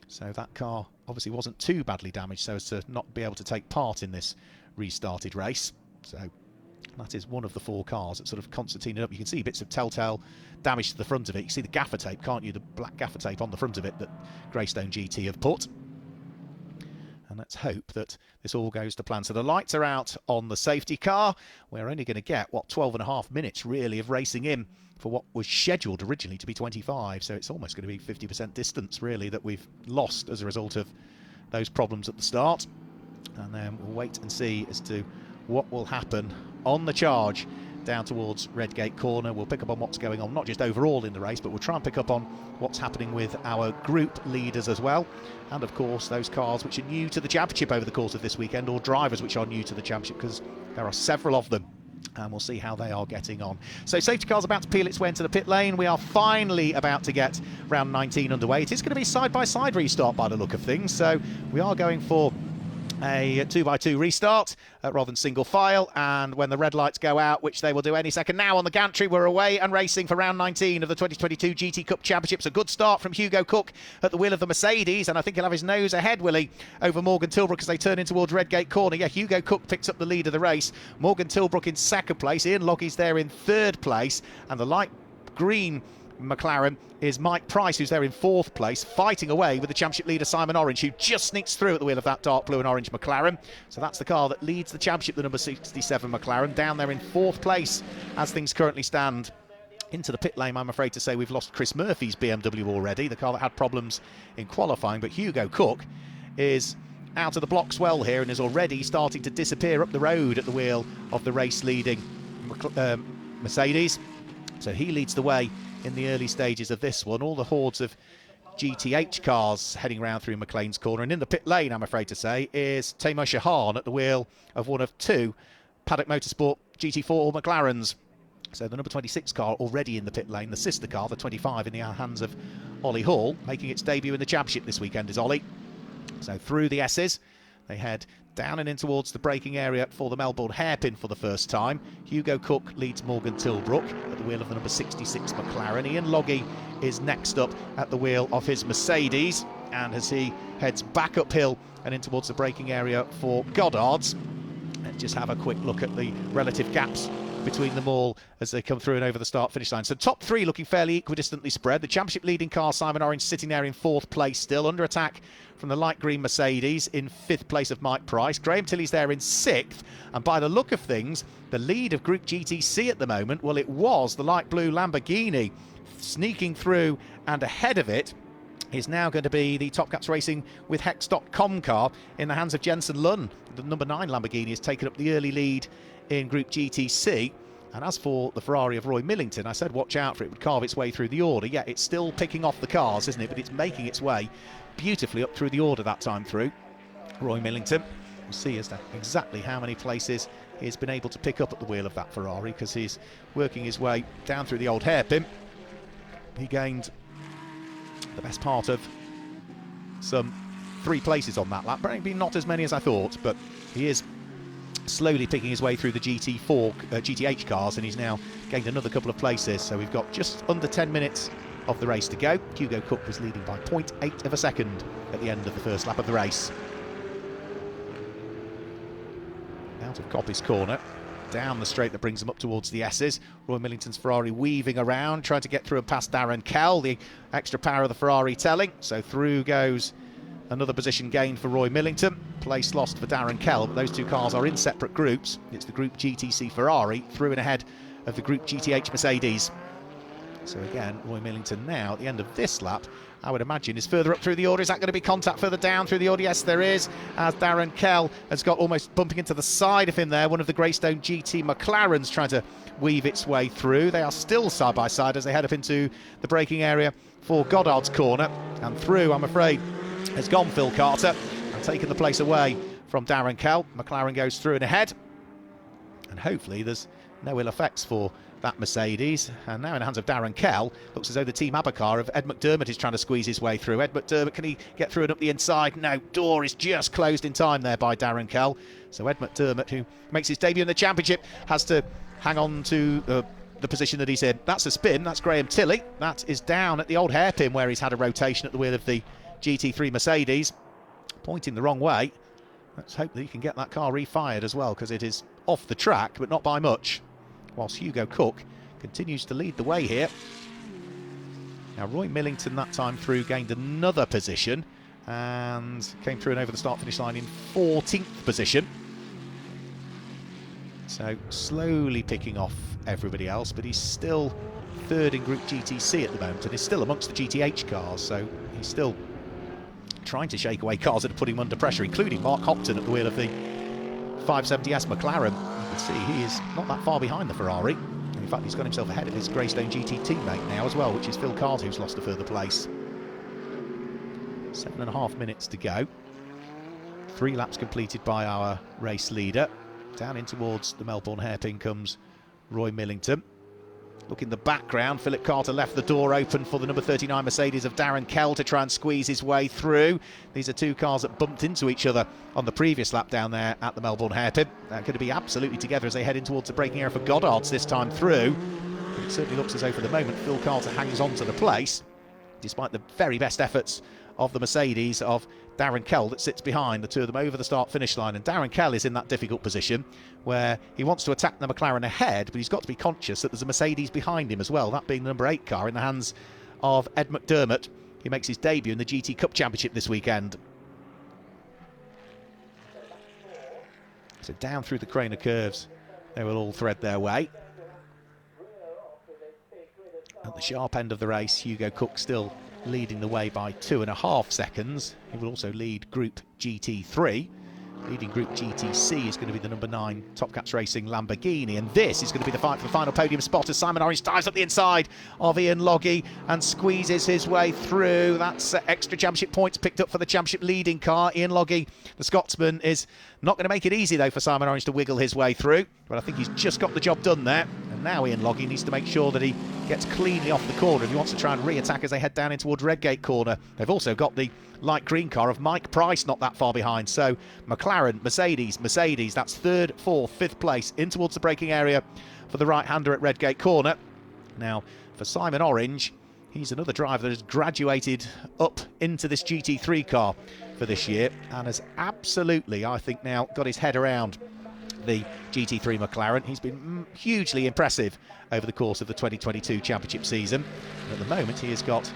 So that car obviously wasn't too badly damaged so as to not be able to take part in this restarted race. So that is one of the 4 cars that sort of concertinaed up. You can see bits of telltale damage to the front of it. You can see the gaffer tape, can't you? The black gaffer tape on the front of it that Greystone GT have put. And let's hope that this all goes to plan. So the lights are out on the safety car. We're only going to get, 12.5 minutes really of racing in for what was scheduled originally to be 25. So it's almost going to be 50% distance really that we've lost as a result of those problems at the start. And then we'll wait and see as to what will happen on the charge down towards Redgate Corner. We'll pick up on what's going on, not just overall in the race, but we'll try and pick up on what's happening with our group leaders as well. And of course, those cars which are new to the championship over the course of this weekend, or drivers which are new to the championship, because there are several of them. And we'll see how they are getting on. So safety car's about to peel its way into the pit lane. We are finally about to get round 19 underway. It is going to be side-by-side restart by the look of things. So we are going for a 2x2 restart rather than single file, and when the red lights go out, which they will do any second now on the gantry, we're away and racing for round 19 of the 2022 GT Cup Championships. A good start from Hugo Cook at the wheel of the Mercedes, and I think he'll have his nose ahead, will he, over Morgan Tilbrook as they turn in towards Redgate Corner. Yeah, Hugo Cook picks up the lead of the race. Morgan Tilbrook in second place, Ian Loggie's there in third place, and the light green McLaren is Mike Price, who's there in fourth place, fighting away with the championship leader Simon Orange, who just sneaks through at the wheel of that dark blue and orange McLaren. So that's the car that leads the championship, the number 67 McLaren, down there in fourth place as things currently stand. Into the pit lane, I'm afraid to say we've lost Chris Murphy's BMW already, the car that had problems in qualifying, but Hugo Cook is out of the blocks well here and is already starting to disappear up the road at the wheel of the race leading Mercedes. So he leads the way in the early stages of this one. All the hordes of GTH cars heading round through McLean's Corner, and in the pit lane, I'm afraid to say, is Tamo Shahan at the wheel of one of 2 Paddock Motorsport GT4 McLarens. So the number 26 car already in the pit lane, the sister car, the 25, in the hands of Ollie Hall, making its debut in the championship this weekend is Ollie. So through the S's, they head down and in towards the braking area for the Melbourne hairpin for the first time. Hugo Cook leads Morgan Tilbrook at the wheel of the number 66 McLaren. Ian Loggy is next up at the wheel of his Mercedes, and as he heads back uphill and in towards the braking area for Goddard's, let's just have a quick look at the relative gaps between them all as they come through and over the start-finish line. So top three looking fairly equidistantly spread. The championship leading car, Simon Orange, sitting there in 4th place still, under attack from the light green Mercedes. In 5th place of Mike Price. Graham Tilley's there in 6th, and by the look of things, the lead of Group GTC at the moment, well, it was the light blue Lamborghini sneaking through, and ahead of it is now going to be the Top Cats Racing with Hex.com car in the hands of Jensen Lunn. The number 9 Lamborghini has taken up the early lead in Group GTC. And as for the Ferrari of Roy Millington, I said watch out for it, would carve its way through the order. Yeah, it's still picking off the cars, isn't it? But it's making its way beautifully up through the order that time through. Roy Millington, we'll see as to exactly how many places he's been able to pick up at the wheel of that Ferrari, because he's working his way down through the old hairpin. He gained the best part of some 3 places on that lap, maybe not as many as I thought, but he is slowly picking his way through the GTH cars, and he's now gained another couple of places. So we've got just under 10 minutes of the race to go. Hugo Cook was leading by 0.8 of a second at the end of the first lap of the race. Out of Coppice Corner, down the straight that brings them up towards the S's. Roy Millington's Ferrari weaving around, trying to get through and past Darren Kell. The extra power of the Ferrari telling, so through goes another position gained for Roy Millington. Place lost for Darren Kell, but those 2 cars are in separate groups. It's the Group GTC Ferrari through and ahead of the Group GTH Mercedes. So again, Roy Millington now at the end of this lap, I would imagine, is further up through the order. Is that going to be contact further down through the order? Yes, there is, as Darren Kell has got almost bumping into the side of him there. One of the Greystone GT McLarens trying to weave its way through. They are still side by side as they head up into the braking area for Goddard's corner. And through, I'm afraid, has gone Phil Carter and taken the place away from Darren Kell. McLaren goes through and ahead, and hopefully there's no ill effects for that Mercedes. And now in the hands of Darren Kell, looks as though the Team ABBA car of Ed McDermott is trying to squeeze his way through. Ed McDermott, can he get through and up the inside? No, door is just closed in time there by Darren Kell. So Ed McDermott, who makes his debut in the championship, has to hang on to the position that he's in. That's a spin, that's Graham Tilley. That is down at the old hairpin where he's had a rotation at the wheel of the GT3 Mercedes, pointing the wrong way. Let's hope that he can get that car refired as well, because it is off the track, but not by much. Whilst Hugo Cook continues to lead the way here. Now Roy Millington that time through gained another position and came through and over the start-finish line in 14th position. So slowly picking off everybody else, but he's still 3rd in Group GTC at the moment and is still amongst the GTH cars, so he's still trying to shake away cars that are putting him under pressure, including Mark Hopton at the wheel of the 570S McLaren. You can see he is not that far behind the Ferrari. In fact, he's got himself ahead of his Greystone GT teammate now as well, which is Phil Carter, who's lost a further place. 7.5 minutes to go. 3 laps completed by our race leader. Down in towards the Melbourne hairpin comes Roy Millington. Look in the background, Philip Carter left the door open for the number 39 Mercedes of Darren Kell to try and squeeze his way through. These are 2 cars that bumped into each other on the previous lap down there at the Melbourne hairpin. They're going to be absolutely together as they head in towards the braking area for Goddard's this time through. But it certainly looks as though for the moment Phil Carter hangs on to the place, despite the very best efforts of the Mercedes of Darren Kell that sits behind the 2 of them over the start-finish line. And Darren Kell is in that difficult position where he wants to attack the McLaren ahead, but he's got to be conscious that there's a Mercedes behind him as well, that being the number 8 car in the hands of Ed McDermott. He makes his debut in the GT Cup Championship this weekend. So down through the crane of curves, they will all thread their way. At the sharp end of the race, Hugo Cook still leading the way by 2.5 seconds. He will also lead Group GT3. Leading Group GTC is going to be the number 9 Top Cats Racing Lamborghini, and this is going to be the fight for the final podium spot as Simon Orange dives up the inside of Ian Loggy and squeezes his way through. That's extra championship points picked up for the championship leading car. Ian Loggy, the Scotsman, is not going to make it easy though for Simon Orange to wiggle his way through, but I think he's just got the job done there. And And now Ian Loggy needs to make sure that he gets cleanly off the corner if he wants to try and re-attack as they head down in towards Redgate corner. They've also got the light green car of Mike Price not that far behind. So McLaren, Mercedes, that's third, fourth, fifth place in towards the braking area for the right-hander at Redgate corner. Now, for Simon Orange, he's another driver that has graduated up into this GT3 car for this year and has absolutely, I think, now got his head around the GT3 McLaren. He's been hugely impressive over the course of the 2022 championship season. And at the moment, he has got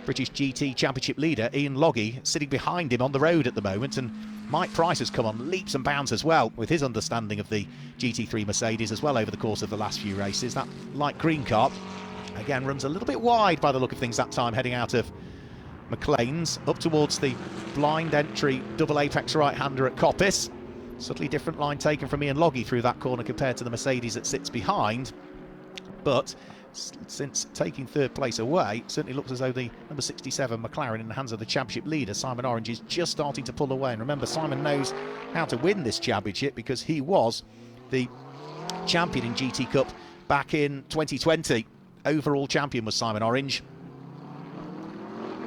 British GT championship leader Ian Loggy sitting behind him on the road at the moment, and Mike Price has come on leaps and bounds as well with his understanding of the GT3 Mercedes as well over the course of the last few races. That light green car again runs a little bit wide by the look of things that time, heading out of McLean's up towards the blind entry double apex right-hander at Coppice. Subtly different line taken from Ian Loggy through that corner compared to the Mercedes that sits behind, but since taking third place away, it certainly looks as though the number 67 McLaren in the hands of the championship leader Simon Orange is just starting to pull away. And remember, Simon knows how to win this championship because he was the champion in GT Cup back in 2020. Overall champion was Simon Orange.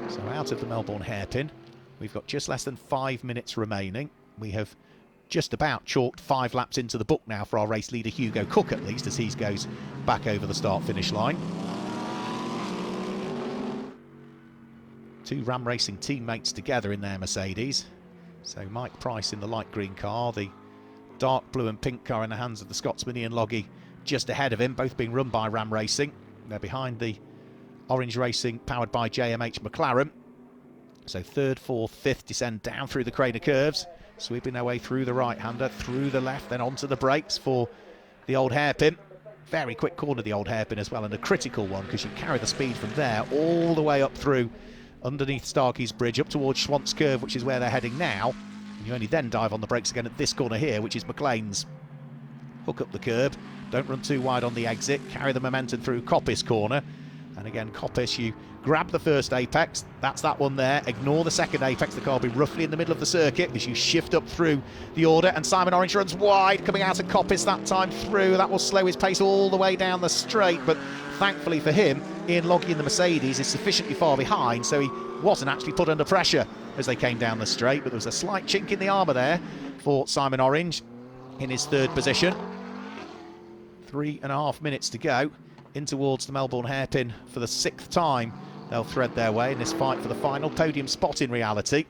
So out of the Melbourne hairpin, we've got just less than 5 minutes remaining. We have just about chalked 5 laps into the book now for our race leader Hugo Cook, at least, as he goes back over the start-finish line. 2 Ram Racing teammates together in their Mercedes. So Mike Price in the light green car, the dark blue and pink car in the hands of the Scotsman Ian Loggy just ahead of him, both being run by Ram Racing. They're behind the Orange Racing powered by JMH McLaren. So third, fourth, fifth descend down through the Craner curves, sweeping their way through the right-hander, through the left, then onto the brakes for the old hairpin. Very quick corner, the old hairpin as well, and a critical one because you carry the speed from there all the way up through underneath Starkey's Bridge up towards Schwantz Curve, which is where they're heading now. And you only then dive on the brakes again at this corner here, which is McLean's. Hook up the curb, don't run too wide on the exit, carry the momentum through Coppice corner. And again, Coppice, you grab the first apex, that's that one there, ignore the second apex, the car will be roughly in the middle of the circuit as you shift up through the order, and Simon Orange runs wide, coming out of Coppice that time through. That will slow his pace all the way down the straight, but thankfully for him, Ian Loggy in the Mercedes is sufficiently far behind, so he wasn't actually put under pressure as they came down the straight, but there was a slight chink in the armour there for Simon Orange in his third position. 3.5 minutes to go. In towards the Melbourne hairpin for the 6th time. They'll thread their way in this fight for the final podium spot in reality.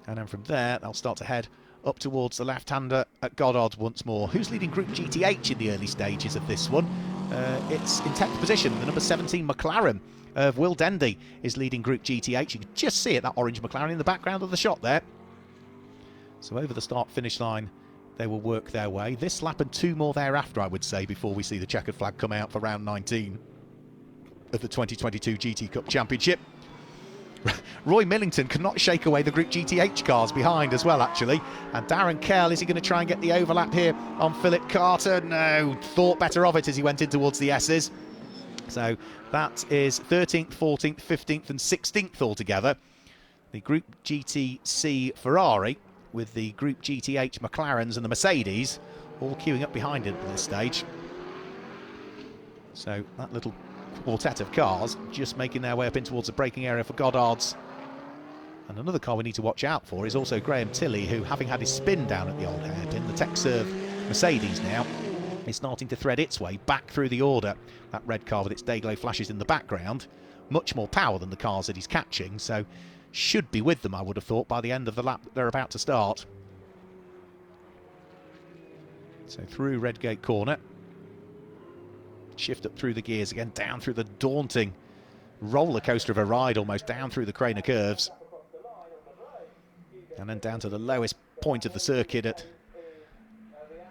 And then from there, they'll start to head up towards the left-hander at Goddard once more. Who's leading Group GTH in the early stages of this one? It's in 10th position. The number 17 McLaren of Will Dendy is leading Group GTH. You can just see it, that orange McLaren in the background of the shot there. So over the start-finish line, they will work their way. This lap and 2 more thereafter, I would say, before we see the checkered flag come out for round 19 of the 2022 GT Cup Championship. Roy Millington cannot shake away the Group GTH cars behind as well, actually. And Darren Kell, is he going to try and get the overlap here on Philip Carter? No, thought better of it as he went in towards the S's. So that is 13th, 14th, 15th and 16th altogether. The Group GTC Ferrari with the Group GTH McLarens and the Mercedes all queuing up behind it at this stage. So that little quartet of cars just making their way up in towards the braking area for Goddard's. And another car we need to watch out for is also Graham Tilley, who, having had his spin down at the old hairpin, the Texerve Mercedes now is starting to thread its way back through the order. That red car with its day-glow flashes in the background, much more power than the cars that he's catching, so should be with them, I would have thought, by the end of the lap that they're about to start. So through Redgate corner, shift up through the gears again, down through the daunting roller coaster of a ride almost, down through the Craner curves, and then down to the lowest point of the circuit at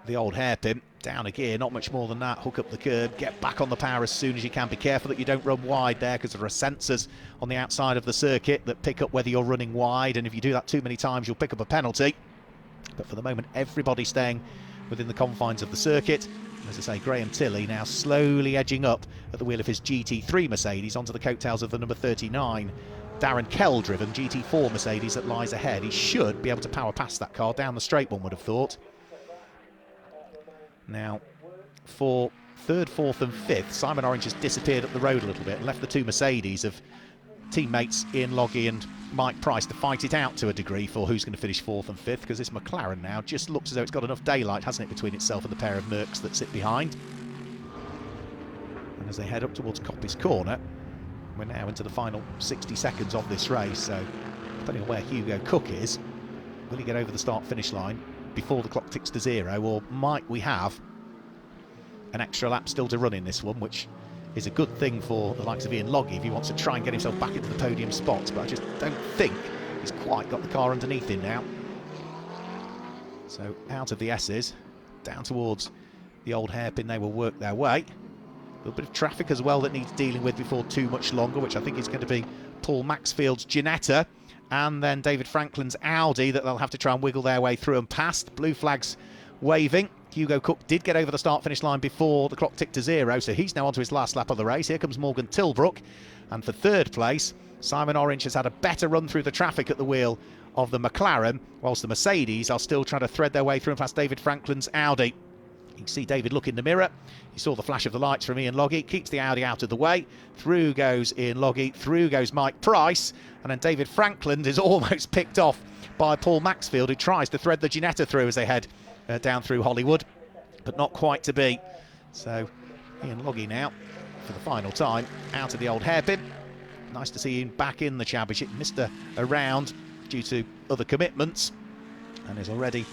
the old hairpin, down a gear, not much more than that, hook up the curb, get back on the power as soon as you can. Be careful that you don't run wide there, because there are sensors on the outside of the circuit that pick up whether you're running wide, and if you do that too many times you'll pick up a penalty. But for the moment, everybody's staying within the confines of the circuit. And as I say, Graham Tilley now slowly edging up at the wheel of his GT3 Mercedes onto the coattails of the number 39 Darren Kell driven GT4 Mercedes that lies ahead. He should be able to power past that car down the straight, one would have thought. Now, for third, fourth and fifth, Simon Orange has disappeared up the road a little bit and left the two Mercedes of teammates Ian Loggy and Mike Price to fight it out to a degree for who's going to finish fourth and fifth, because this McLaren now just looks as though it's got enough daylight, hasn't it, between itself and the pair of Mercs that sit behind. And as they head up towards Coppice Corner, we're now into the final 60 seconds of this race, so depending on where Hugo Cook is, will he get over the start-finish line before the clock ticks to 0, or might we have an extra lap still to run in this one, which is a good thing for the likes of Ian Loggy if he wants to try and get himself back into the podium spots, but I just don't think he's quite got the car underneath him now. So out of the S's, down towards the old hairpin, they will work their way. A little bit of traffic as well that needs dealing with before too much longer, which I think is going to be Paul Maxfield's Ginetta and then David Franklin's Audi that they'll have to try and wiggle their way through and past. Blue flags waving. Hugo Cook did get over the start-finish line before the clock ticked to 0, so he's now on to his last lap of the race. Here comes Morgan Tilbrook, and for third place, Simon Orange has had a better run through the traffic at the wheel of the McLaren, whilst the Mercedes are still trying to thread their way through and past David Franklin's Audi. You can see David look in the mirror. He saw the flash of the lights from Ian Loggy, keeps the Audi out of the way. Through goes Ian Loggy, through goes Mike Price, and then David Franklin is almost picked off by Paul Maxfield, who tries to thread the Ginetta through as they head down through Hollywood, but not quite to be. So Ian Loggy now, for the final time, out of the old hairpin. Nice to see him back in the championship. Missed a round due to other commitments, and is already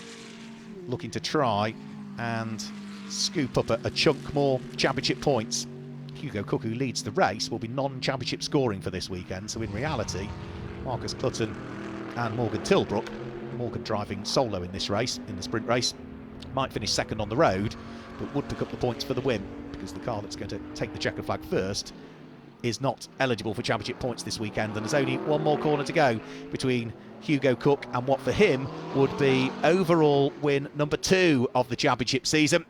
looking to try and scoop up a chunk more championship points. Hugo Cook, who leads the race, will be non-championship scoring for this weekend, so in reality Marcus Clutton and Morgan Tilbrook, Morgan driving solo in this race, in the sprint race, might finish second on the road, but would pick up the points for the win, because the car that's going to take the checkered flag first is not eligible for championship points this weekend, and there's only one more corner to go between Hugo Cook and what for him would be overall win number 2 of the championship season.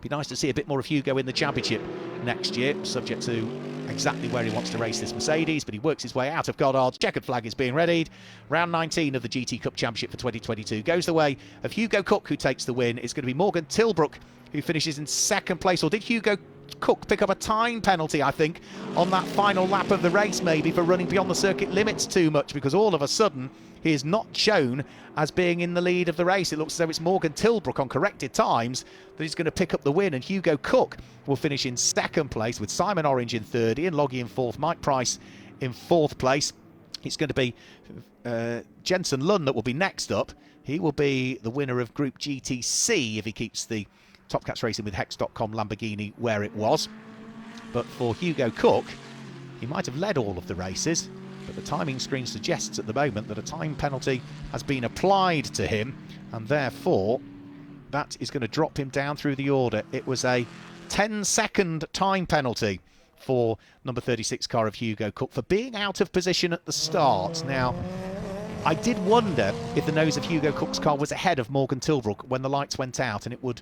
Be nice to see a bit more of Hugo in the championship next year, subject to exactly where he wants to race this Mercedes, but he works his way out of Goddard's. Checkered flag is being readied. Round 19 of the GT Cup Championship for 2022 goes the way of Hugo Cook, who takes the win. It's going to be Morgan Tilbrook who finishes in second place. Or did Hugo Cook pick up a time penalty, I think, on that final lap of the race, maybe for running beyond the circuit limits too much, because all of a sudden he is not shown as being in the lead of the race. It looks as though it's Morgan Tilbrook on corrected times that is going to pick up the win, and Hugo Cook will finish in second place with Simon Orange in third, Ian Loggy in fourth, Mike Price in fourth place. It's going to be Jensen Lunn that will be next up. He will be the winner of Group GTC if he keeps the Top Cats Racing with Hex.com Lamborghini where it was. But for Hugo Cook, he might have led all of the races, but the timing screen suggests at the moment that a time penalty has been applied to him, and therefore that is going to drop him down through the order. It was a 10-second time penalty for number 36 car of Hugo Cook for being out of position at the start. Now, I did wonder if the nose of Hugo Cook's car was ahead of Morgan Tilbrook when the lights went out, and it would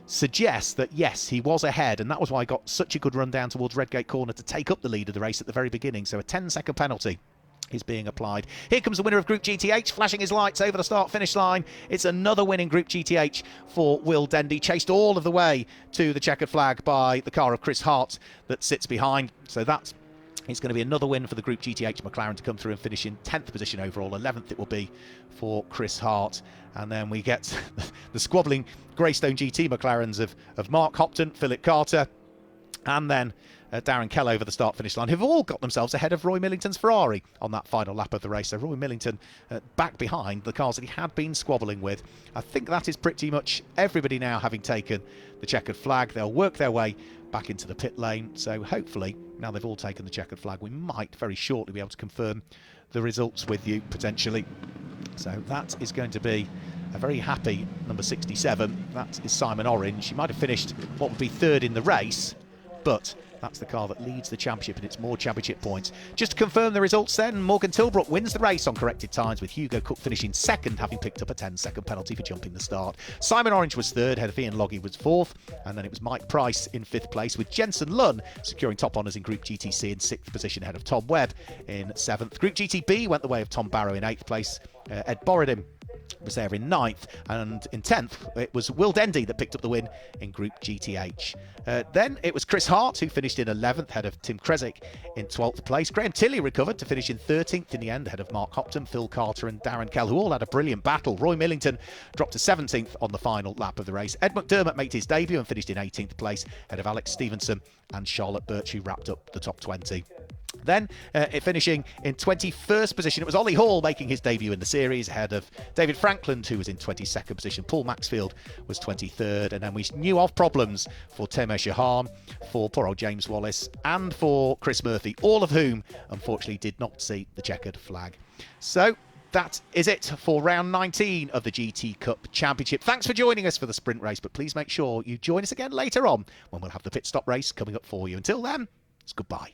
suggest that yes, he was ahead, and that was why I got such a good run down towards Redgate Corner to take up the lead of the race at the very beginning. So a 10-second penalty is being applied. Here comes the winner of Group GTH, flashing his lights over the start-finish line. It's another win in Group GTH for Will Dendy, chased all of the way to the checkered flag by the car of Chris Hart that sits behind. So that's it's going to be another win for the Group GTH McLaren to come through and finish in 10th position overall. 11th it will be for Chris Hart. And then we get the squabbling Greystone GT McLarens of Mark Hopton, Philip Carter, and then Darren Kell over the start-finish line, who've all got themselves ahead of Roy Millington's Ferrari on that final lap of the race. So Roy Millington back behind the cars that he had been squabbling with. I think that is pretty much everybody now having taken the checkered flag. They'll work their way back into the pit lane. So hopefully, now they've all taken the checkered flag, we might very shortly be able to confirm the results with you, potentially. So that is going to be a very happy number 67. That is Simon Orange. He might have finished what would be third in the race, but that's the car that leads the championship, and it's more championship points. Just to confirm the results then, Morgan Tilbrook wins the race on corrected times, with Hugo Cook finishing second, having picked up a 10-second penalty for jumping the start. Simon Orange was third, head of Ian Loggy was fourth, and then it was Mike Price in fifth place, with Jensen Lunn securing top honours in Group GTC in sixth position, ahead of Tom Webb in seventh. Group GTB went the way of Tom Barrow in eighth place. Ed Borodin was there in 9th, and in 10th it was Will Dendy that picked up the win in Group GTH. Then it was Chris Hart who finished in 11th, ahead of Tim Kresick in 12th place. Graham Tilley recovered to finish in 13th in the end, ahead of Mark Hopton, Phil Carter and Darren Kell, who all had a brilliant battle. Roy Millington dropped to 17th on the final lap of the race. Ed McDermott made his debut and finished in 18th place, ahead of Alex Stevenson and Charlotte Birch, who wrapped up the top 20. Then finishing in 21st position, it was Ollie Hall making his debut in the series, ahead of David Frankland, who was in 22nd position. Paul Maxfield was 23rd, and then we knew of problems for Temer Shahan, for poor old James Wallace, and for Chris Murphy, all of whom unfortunately did not see the checkered flag. So that is it for round 19 of the GT Cup Championship. Thanks for joining us for the sprint race, but please make sure you join us again later on when we'll have the pit stop race coming up for you. Until then, it's goodbye.